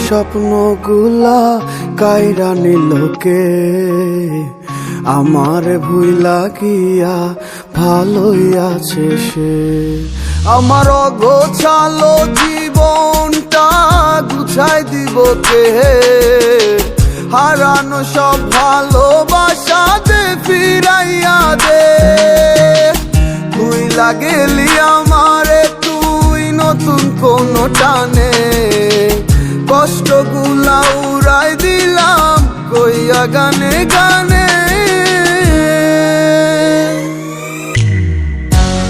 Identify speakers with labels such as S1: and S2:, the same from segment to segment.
S1: স্বপ্নগুলা কাইরা নিলোকে আমার ভুইলা গিয়া ভালোই আছে সে। আমার অগোছালো জীবনটা গুছাই দিব কে, হারানো সব ভালোবাসা দে ফিরাইয়া দে। ভুইলা গেলি আমারে তুই নতুন কোন টানে, কষ্টগুলা উড়াই দিলাম কইয়া গানে গানে।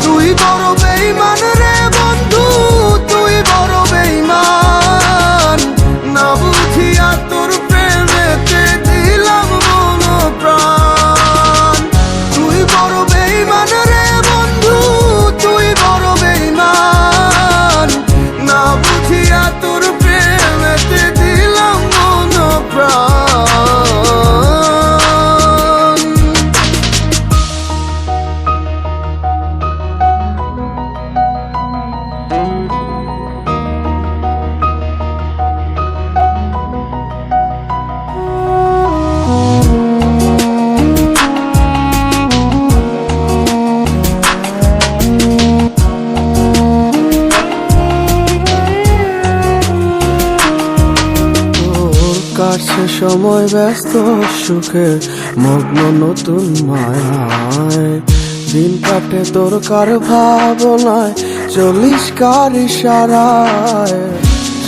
S1: তুই বড় বেঈমান রে বন্ধু, তুই বড় বেঈমান, না বুঝিয়া তোর প্রেমেতে দিলাম মন প্রাণ। তুই বড় বেঈমান রে বন্ধু, তুই বড় বেঈমান, না বুঝিয়া তোর প্রেমেতে দিলাম মন প্রাণ। কাটছে সময় ব্যস্ত সুখে মগ্ন নতুন মায়ায়, দিন কাটে তোর কার ভাবনায় চলিস কার ইশারায়।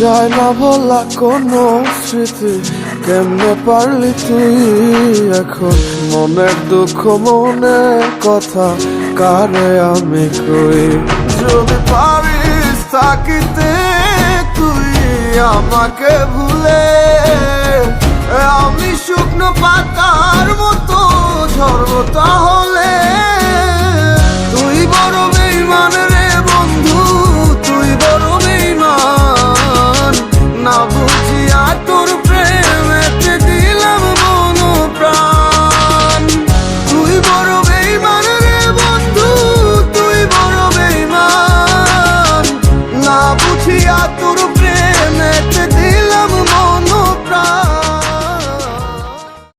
S1: যায় না ভোলা কোনো স্মৃতি, কেমনে পারলি তুই এখন মনের দুঃখ মনের কথা কারে আমি কই। যদি পারিস থাকিতে তুই আমাকে ভুলে, আমি শুকনো পাতার মতো ঝরবো তাহলে